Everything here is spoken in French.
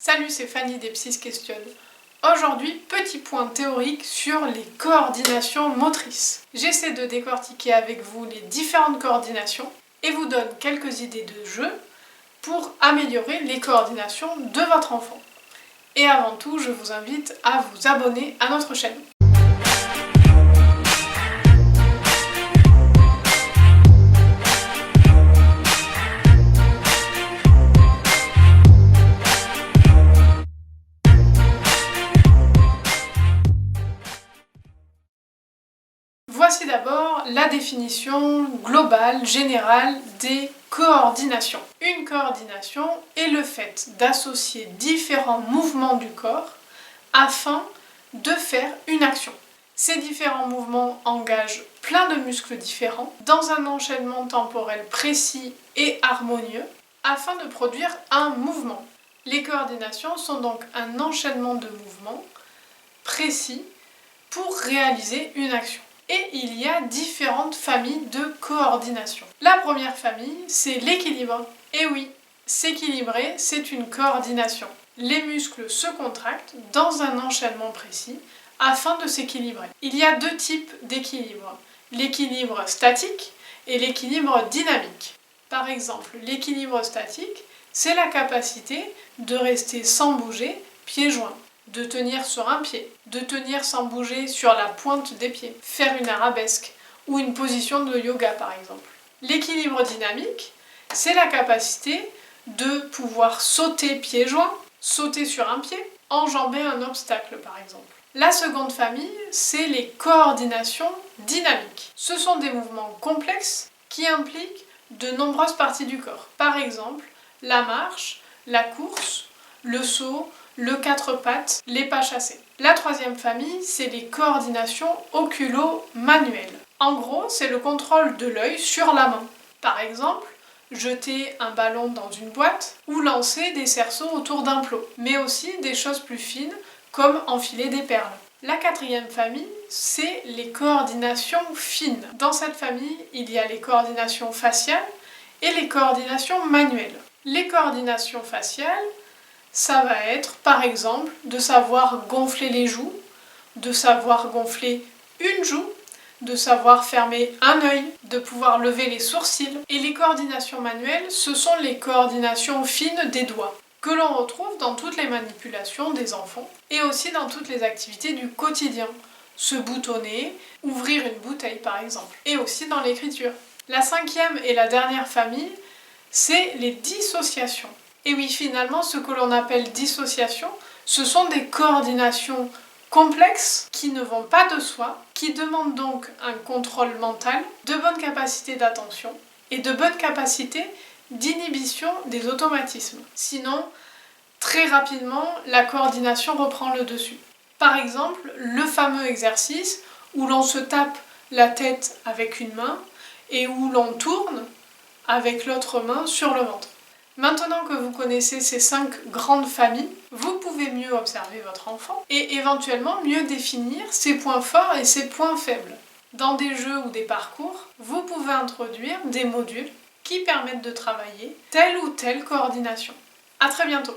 Salut, c'est Fanny des Psys Questionne. Aujourd'hui, petit point théorique sur les coordinations motrices. J'essaie de décortiquer avec vous les différentes coordinations et vous donne quelques idées de jeu pour améliorer les coordinations de votre enfant. Et avant tout, je vous invite à vous abonner à notre chaîne. Voici d'abord la définition globale, générale des coordinations. Une coordination est le fait d'associer différents mouvements du corps afin de faire une action. Ces différents mouvements engagent plein de muscles différents dans un enchaînement temporel précis et harmonieux afin de produire un mouvement. Les coordinations sont donc un enchaînement de mouvements précis pour réaliser une action. Et il y a différentes familles de coordination. La première famille, c'est l'équilibre. Et oui, s'équilibrer, c'est une coordination. Les muscles se contractent dans un enchaînement précis afin de s'équilibrer. Il y a deux types d'équilibre, l'équilibre statique et l'équilibre dynamique. Par exemple, l'équilibre statique, c'est la capacité de rester sans bouger, pieds joints. De tenir sur un pied, de tenir sans bouger sur la pointe des pieds, faire une arabesque ou une position de yoga par exemple. L'équilibre dynamique, c'est la capacité de pouvoir sauter pieds joints, sauter sur un pied, enjamber un obstacle par exemple. La seconde famille, c'est les coordinations dynamiques. Ce sont des mouvements complexes qui impliquent de nombreuses parties du corps. Par exemple, la marche, la course, le saut, le quatre pattes, les pas chassés. La troisième famille, c'est les coordinations oculo-manuelles. En gros, c'est le contrôle de l'œil sur la main. Par exemple, jeter un ballon dans une boîte ou lancer des cerceaux autour d'un plot, mais aussi des choses plus fines comme enfiler des perles. La quatrième famille, c'est les coordinations fines. Dans cette famille, il y a les coordinations faciales et les coordinations manuelles. Les coordinations faciales, ça va être, par exemple, de savoir gonfler les joues, de savoir gonfler une joue, de savoir fermer un œil, de pouvoir lever les sourcils. Et les coordinations manuelles, ce sont les coordinations fines des doigts, que l'on retrouve dans toutes les manipulations des enfants et aussi dans toutes les activités du quotidien. Se boutonner, ouvrir une bouteille par exemple, et aussi dans l'écriture. La cinquième et la dernière famille, c'est les dissociations. Et oui, finalement, ce que l'on appelle dissociation, ce sont des coordinations complexes qui ne vont pas de soi, qui demandent donc un contrôle mental, de bonnes capacités d'attention et de bonnes capacités d'inhibition des automatismes. Sinon, très rapidement, la coordination reprend le dessus. Par exemple, le fameux exercice où l'on se tape la tête avec une main et où l'on tourne avec l'autre main sur le ventre. Maintenant que vous connaissez ces 5 grandes familles, vous pouvez mieux observer votre enfant et éventuellement mieux définir ses points forts et ses points faibles. Dans des jeux ou des parcours, vous pouvez introduire des modules qui permettent de travailler telle ou telle coordination. À très bientôt!